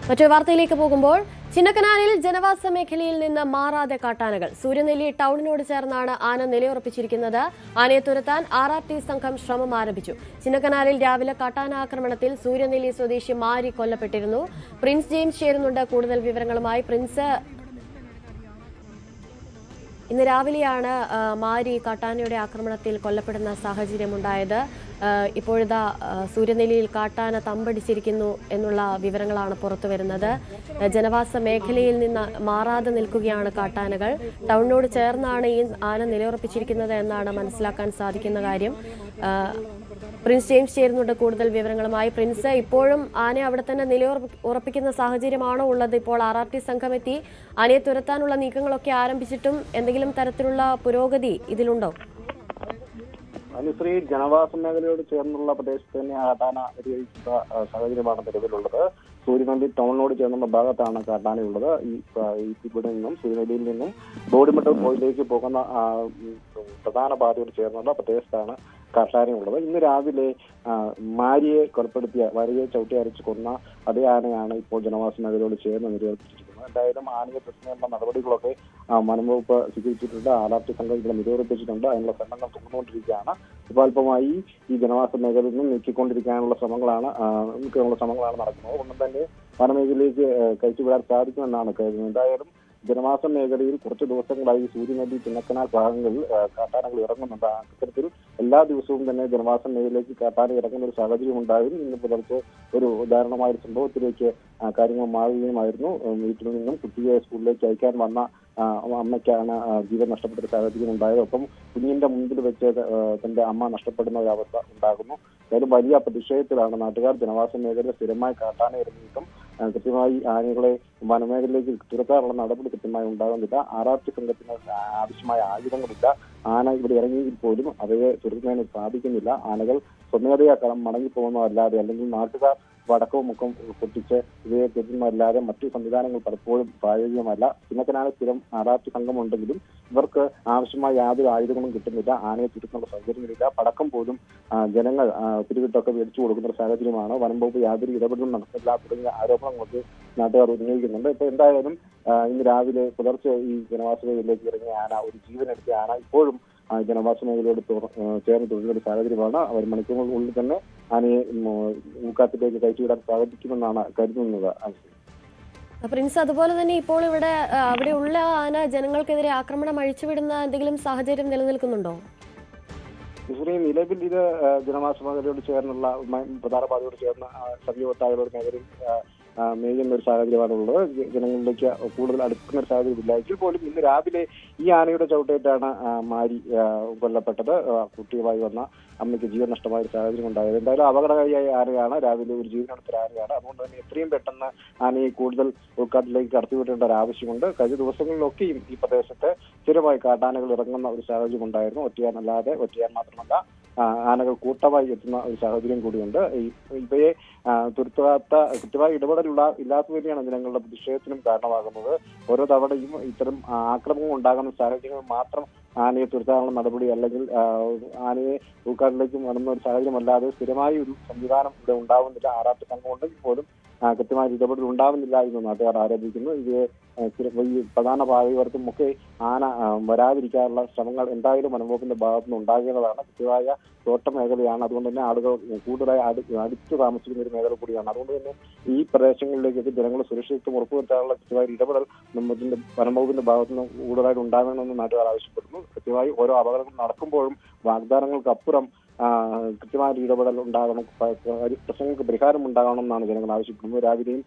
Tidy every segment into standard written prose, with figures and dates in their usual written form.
മറ്റൊരു വാർത്തയിലേക്ക് പോകുമ്പോൾ ചിന്നക്കനാലിൽ ജനവാസ മേഖലയിൽ നിന്ന് മാറാതെ കാട്ടാനകൾ. സൂര്യനെല്ലി ടൗണിനോട് ചേർന്നാണ് ആന നിലയുറപ്പിച്ചിരിക്കുന്നത്. ആനയെ തുരത്താൻ RRT സംഘം ശ്രമം ആരംഭിച്ചു. ചിന്നക്കനാലിൽ രാവിലെ കാട്ടാന ആക്രമണത്തിൽ സൂര്യനെല്ലി സ്വദേശി മാരി കൊല്ലപ്പെട്ടിരുന്നു. പ്രിൻസ് ജെയിംസ് ചേരുന്നുണ്ട് കൂടുതൽ വിവരങ്ങളുമായി. പ്രിൻസ്, ഇന്ന് രാവിലെയാണ് മാരി കാട്ടാനയുടെ ആക്രമണത്തിൽ കൊല്ലപ്പെടുന്ന സാഹചര്യമുണ്ടായത്. ഇപ്പോഴിതാ സൂര്യനെല്ലിയിൽ കാട്ടാന തമ്പടിച്ചിരിക്കുന്നു എന്നുള്ള വിവരങ്ങളാണ് പുറത്തുവരുന്നത്. ജനവാസ മേഖലയിൽ നിന്ന് മാറാതെ നിൽക്കുകയാണ് കാട്ടാനകൾ. ടൗണിനോട് ചേർന്നാണ് ഈ ആന നിലയുറപ്പിച്ചിരിക്കുന്നത് എന്നാണ് മനസ്സിലാക്കാൻ സാധിക്കുന്ന കാര്യം. പ്രിൻസ് ജെയിംസ് ചേരുന്നുണ്ട് കൂടുതൽ വിവരങ്ങളുമായി. പ്രിൻസ്, ഇപ്പോഴും ആനയെ അവിടെ തന്നെ നിലയുറപ്പിക്കുന്ന സാഹചര്യമാണോ ഉള്ളത്? ഇപ്പോൾ RRT സംഘം എത്തി ആനയെ തുരത്താനുള്ള നീക്കങ്ങളൊക്കെ ആരംഭിച്ചിട്ടും എന്തെങ്കിലും തരത്തിലുള്ള പുരോഗതി ഇതിലുണ്ടോ? അനുശ്രീ, ജനവാസ മേഖലയോട് ചേർന്നുള്ള പ്രദേശത്ത് തന്നെ കാട്ടാന വ്യതിചലിക്കുന്ന സാഹചര്യമാണ് നിലവിലുള്ളത്. സൂര്യനെല്ലി ടൗണിനോട് ചേർന്നുള്ള ഭാഗത്താണ് കാട്ടാനയുള്ളത്. ഇവിടെ നിന്നും സൂര്യനെല്ലിയിൽ നിന്നും ബോഡിമെട്ടൽ പോയിന്റിലേക്ക് പോകുന്ന പ്രധാന പാതയോട് ചേർന്നുള്ള പ്രദേശത്താണ് കാട്ടാനയുള്ളത്. ഇന്ന് രാവിലെ മാരിയെ ചവിട്ടി അരച്ച് കൊന്ന അതേ ആനയാണ് ഇപ്പോൾ ജനവാസ മേഖലയോട് ചേർന്ന് നിലയുറപ്പിച്ചിരിക്കുന്നത്. എന്തായാലും ആനയെ പ്രശ്നമുള്ള നടപടികളൊക്കെ വനംവകുപ്പ് സ്വീകരിച്ചിട്ടുണ്ട്. RRT സംഘം ഇവിടെ നിലയുറപ്പിച്ചിട്ടുണ്ട്. അതിനുള്ള ശ്രമങ്ങൾ തുടർന്നുകൊണ്ടിരിക്കുകയാണ്. അല്പമായി ഈ ജനവാസ മേഖലയിൽ നിന്നും നീക്കിക്കൊണ്ടിരിക്കാനുള്ള ശ്രമങ്ങളാണ് നടക്കുന്നത്. ഒന്നും തന്നെ വനമേഖലയിലേക്ക് കഴിച്ചുവിടാൻ സാധിക്കുമെന്നാണ് കരുതുന്നത്. എന്തായാലും ജനവാസ മേഖലയിൽ കുറച്ച് ദിവസങ്ങളായി സൂര്യനെല്ലി ചിന്നക്കനാൽ ഭാഗങ്ങളിൽ കാട്ടാനകൾ ഇറങ്ങുന്നുണ്ട്. അത്തരത്തിൽ എല്ലാ ദിവസവും തന്നെ ജനവാസ മേഖലയിലേക്ക് കാട്ടാന ഇറങ്ങുന്ന ഒരു സാഹചര്യം ഉണ്ടായിരുന്നു. ഇന്ന് പുലർച്ചെ ഒരു ഉദാഹരണമായ ഒരു സംഭവത്തിലേക്ക് കാര്യങ്ങൾ മാറുകയുമായിരുന്നു. വീട്ടിൽ നിന്നും കുട്ടിയെ സ്കൂളിലേക്ക് അയക്കാൻ വന്ന അമ്മയ്ക്കാണ് ജീവൻ നഷ്ടപ്പെട്ട സാഹചര്യം ഉണ്ടായത്. ഒപ്പം കുഞ്ഞിന്റെ മുൻപിൽ വെച്ച് തന്റെ അമ്മ നഷ്ടപ്പെടുന്ന ഒരു അവസ്ഥ ഉണ്ടാകുന്നു. അതായത് വലിയ പ്രതിഷേധത്തിലാണ് നാട്ടുകാർ. ജനവാസ മേഖലയിൽ സ്ഥിരമായി കാട്ടാന ഇറങ്ങിയിട്ടും കൃത്യമായി ആനകളെ വനമേഖലയിലേക്ക് തുരത്താനുള്ള നടപടി കൃത്യമായി ഉണ്ടാകുന്നില്ല. RRT സംഘത്തിന് ആവശ്യമായ ആയുധങ്ങളില്ല. ആന ഇവിടെ ഇറങ്ങിയെങ്കിൽ പോലും അവയെ തുരത്തുന്നതിന് സാധിക്കുന്നില്ല. ആനകൾ സ്വമേധയാ മടങ്ങിപ്പോകുന്നതല്ലാതെ അല്ലെങ്കിൽ നാട്ടുകാർ വടക്കവും മുഖം പൊട്ടിച്ച് ഇവയെ തുരത്തുന്നതല്ലാതെ മറ്റു സംവിധാനങ്ങൾ പലപ്പോഴും പ്രായോഗികമല്ല. ചിന്നക്കനാല് സ്ഥിരം RRT സംഘമുണ്ടെങ്കിലും ഇവർക്ക് ആവശ്യമായ യാതൊരു ആയുധങ്ങളും കിട്ടുന്നില്ല. ആനയെ തുരത്തുന്നുള്ള സൗകര്യമില്ല. പടക്കം പോലും ജനങ്ങൾ പിരിവിട്ടൊക്കെ മേടിച്ചു കൊടുക്കുന്ന ഒരു സാഹചര്യമാണ്. വനംവകുപ്പ് യാതൊരു ഇടപെടലും നടത്തില്ല തുടങ്ങിയ ആരോപണങ്ങളൊക്കെ നാട്ടുകാർ ഉന്നയിക്കുന്നുണ്ട്. ഇപ്പൊ എന്തായാലും ഇന്ന് രാവിലെ പുലർച്ചെ ഈ ജനവാസ മേഖലയിലേക്ക് ഇറങ്ങിയ ആന, ഒരു ജീവനെടുത്തിയ ആന ഇപ്പോഴും ജനവാസ മേഖലയോട് ചേർന്ന് തുടരുന്ന ഒരു സാഹചര്യമാണ്. ഒരു മണിക്കൂറിനുള്ളിൽ തന്നെ ആനയെ ഊക്കാത്തിലേക്ക് കയറ്റിവിടാൻ സാധിക്കുമെന്നാണ് കരുതുന്നത്. പ്രിൻസ്, അതുപോലെ തന്നെ ഇപ്പോൾ അവിടെയുള്ള ആന ജനങ്ങൾക്കെതിരെ ആക്രമണം അഴിച്ചുവിടുന്ന എന്തെങ്കിലും സാഹചര്യം നിലനിൽക്കുന്നുണ്ടോ? നിലവിൽ ഇത് ജനവാസ മേഖലയോട് ചേർന്നുള്ള പ്രധാന പാതയോട് ചേർന്ന സമീപത്തായ ഒരു മേഖലയിൽ മേയുന്ന ഒരു സാഹചര്യമാണുള്ളത്. ജനങ്ങളിലേക്ക് കൂടുതൽ അടുക്കുന്ന ഒരു സാഹചര്യമില്ല. എങ്കിൽ പോലും ഇന്ന് രാവിലെ ഈ ആനയുടെ ചവിട്ടേറ്റാണ് മാരി കൊല്ലപ്പെട്ടത്. കുട്ടിയുമായി വന്ന അമ്മയ്ക്ക് ജീവൻ നഷ്ടമായ ഒരു സാഹചര്യം ഉണ്ടായത്. എന്തായാലും അപകടകാരിയായ ആനയാണ്. രാവിലെ ഒരു ജീവനെടുത്ത ആനയാണ്. അതുകൊണ്ട് തന്നെ എത്രയും പെട്ടെന്ന് ആനയെ കൂടുതൽ ഉൾക്കാട്ടിലേക്ക് കടത്തിവിടേണ്ട ഒരു ആവശ്യമുണ്ട്. കഴിഞ്ഞ ദിവസങ്ങളിലൊക്കെയും ഈ പ്രദേശത്ത് സ്ഥിരമായി കാട്ടാനകൾ ഇറങ്ങുന്ന ഒരു സാഹചര്യം ഉണ്ടായിരുന്നു. ഒറ്റയാൻ മാത്രമല്ല ആനകൾ കൂട്ടമായി എത്തുന്ന ഒരു സാഹചര്യം കൂടിയുണ്ട്. ഇവയെ തുരത്താത്ത കൃത്യമായ ഇല്ലാത്തത് തന്നെയാണ് ജനങ്ങളുടെ പ്രതിഷേധത്തിനും കാരണമാകുന്നത്. ഓരോ തവണയും ഇത്തരം ആക്രമണം ഉണ്ടാകുന്ന സാഹചര്യങ്ങൾ മാത്രം ആനയെ തുരത്താനുള്ള നടപടി അല്ലെങ്കിൽ ആനയെ ഉൾക്കാട്ടിലേക്ക് വരുന്ന ഒരു സാഹചര്യമല്ലാതെ സ്ഥിരമായി ഒരു സംവിധാനം ഇവിടെ ഉണ്ടാവുന്നില്ല. RRT സംഘം ഉണ്ടെങ്കിൽ പോലും കൃത്യമായ ഇടപെടൽ ഉണ്ടാവുന്നില്ല എന്ന് നാട്ടുകാർ ആരോപിക്കുന്നു. ഇത് ഈ പ്രധാന പാതയോർക്കും ഒക്കെ ആന വരാതിരിക്കാനുള്ള ശ്രമങ്ങൾ എന്തായാലും വനംവകുപ്പിന്റെ ഭാഗത്തുനിന്ന് ഉണ്ടാകേണ്ടതാണ്. കൃത്യമായ തോട്ട മേഖലയാണ്. അതുകൊണ്ട് തന്നെ ആളുകൾ കൂടുതലായി അടുത്ത് താമസിക്കുന്ന ഒരു മേഖല കൂടിയാണ്. അതുകൊണ്ട് തന്നെ ഈ പ്രദേശങ്ങളിലേക്ക് ജനങ്ങൾ സുരക്ഷിതത്വം ഉറപ്പുവരുത്താനുള്ള കൃത്യമായ ഇടപെടൽ വനംവകുപ്പിന്റെ ഭാഗത്തുനിന്ന് കൂടുതലായിട്ട് ഉണ്ടാകണമെന്ന് നാട്ടുകാർ ആവശ്യപ്പെടുന്നു. കൃത്യമായി ഓരോ അപകടങ്ങൾ നടക്കുമ്പോഴും വാഗ്ദാനങ്ങൾക്കപ്പുറം കൃത്യമായ ഇടപെടൽ ഉണ്ടാകണം, പ്രശ്നങ്ങൾക്ക് പരിഹാരം ഉണ്ടാകണം എന്നാണ് ജനങ്ങൾ ആവശ്യപ്പെടുന്നത്. രാവിലെയും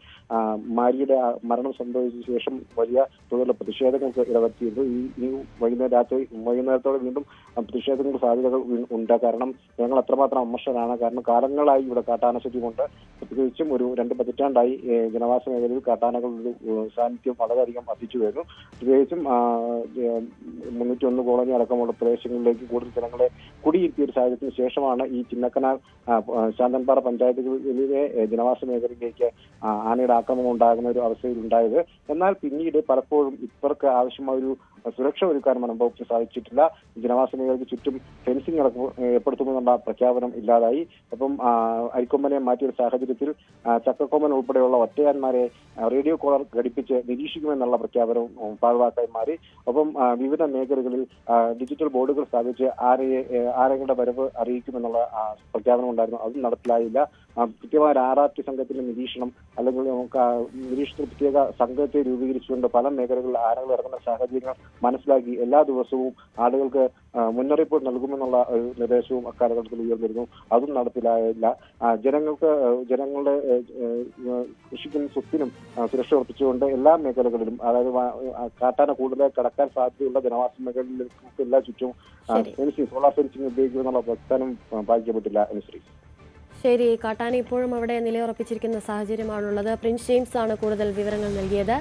മാരിയുടെ മരണം സംഭവിച്ച ശേഷം വലിയ തോതിലുള്ള പ്രതിഷേധങ്ങൾക്ക് ഇടവരുത്തിയിരുന്നു. ഈ വൈകുന്നേരത്തോടെ വീണ്ടും പ്രതിഷേധങ്ങൾക്ക് സാധ്യതകൾ ഉണ്ട്. കാരണം ഞങ്ങൾ അത്രമാത്രം അമർഷരാണ്. കാരണം കാലങ്ങളായി ഇവിടെ കാട്ടാനശല്യമുണ്ട്. പ്രത്യേകിച്ചും ഒരു 2 പതിറ്റാണ്ടായി ജനവാസ മേഖലയിൽ കാട്ടാനകളുടെ സാന്നിധ്യം വളരെയധികം വർദ്ധിച്ചു വരുന്നു. പ്രത്യേകിച്ചും 301 കോളനി അടക്കമുള്ള പ്രദേശങ്ങളിലേക്ക് കൂടുതൽ ജനങ്ങളെ കുടിയിരുത്തിയ ഒരു സാഹചര്യത്തിന് ശേഷമാണ് ഈ ചിന്നക്കനാൽ ശാന്തൻപാറ പഞ്ചായത്തുകളിലെ ജനവാസ മേഖലയിലേക്ക് ആനയുടെ ആക്രമണം ഉണ്ടാകുന്ന ഒരു അവസ്ഥയിൽ ഉണ്ടായത്. എന്നാൽ പിന്നീട് പലപ്പോഴും ഇവർക്ക് ആവശ്യമായ ഒരു സുരക്ഷ ഒരുക്കാനും വനം വകുപ്പിന് സാധിച്ചിട്ടില്ല. ജനവാസ മേഖലയ്ക്ക് ചുറ്റും ഫെൻസിംഗ് ഏർപ്പെടുത്തുമെന്നുള്ള പ്രഖ്യാപനം ഇല്ലാതായി. അപ്പം അരിക്കൊമ്പനെ മാറ്റിയ സാഹചര്യത്തിൽ ചക്കക്കൊമ്പൻ ഉൾപ്പെടെയുള്ള ഒറ്റയാന്മാരെ റേഡിയോ കോളർ ഘടിപ്പിച്ച് നിരീക്ഷിക്കുമെന്നുള്ള പ്രഖ്യാപനവും പാഴ്വാക്കായി മാറി. ഒപ്പം വിവിധ മേഖലകളിൽ ഡിജിറ്റൽ ബോർഡുകൾ സ്ഥാപിച്ച് ആനകളുടെ വരവ് അറിയിക്കുമെന്നുള്ള പ്രഖ്യാപനം ഉണ്ടായിരുന്നു. അതും നടപ്പിലായില്ല. കൃത്യമായ ഒരു RRT സംഘത്തിന്റെ നിരീക്ഷണം അല്ലെങ്കിൽ നിരീക്ഷണത്തിൽ പ്രത്യേക സംഘത്തെ രൂപീകരിച്ചുകൊണ്ട് പല മേഖലകളിൽ ആനകൾ ഇറങ്ങുന്ന സാഹചര്യങ്ങൾ മനസ്സിലാക്കി എല്ലാ ദിവസവും ആളുകൾക്ക് മുന്നറിയിപ്പ് നൽകുമെന്നുള്ള ഒരു നിർദ്ദേശവും അക്കാലഘട്ടത്തിൽ ഉയർന്നിരുന്നു. അതും നടപ്പിലായില്ല. ജനങ്ങളുടെ കൃഷിക്കും സ്വത്തിനും സുരക്ഷ ഉറപ്പിച്ചുകൊണ്ട് എല്ലാ മേഖലകളിലും, അതായത് കാട്ടാന കൂടുതലായി കടക്കാൻ സാധ്യതയുള്ള ജനവാസ മേഖലകളിലേക്ക് എല്ലാ ചുറ്റും സോളാർ ഫെൻസിംഗ് ഉപയോഗിക്കുമെന്നുള്ള പ്രസ്ഥാനം പാലിക്കപ്പെട്ടില്ല. അനുശ്രീ, ശരി, കാട്ടാന ഇപ്പോഴും അവിടെ നിലയുറപ്പിച്ചിരിക്കുന്ന സാഹചര്യമാണുള്ളത്. പ്രിൻസ് ജെയിംസ് ആണ് കൂടുതൽ വിവരങ്ങൾ നൽകിയത്.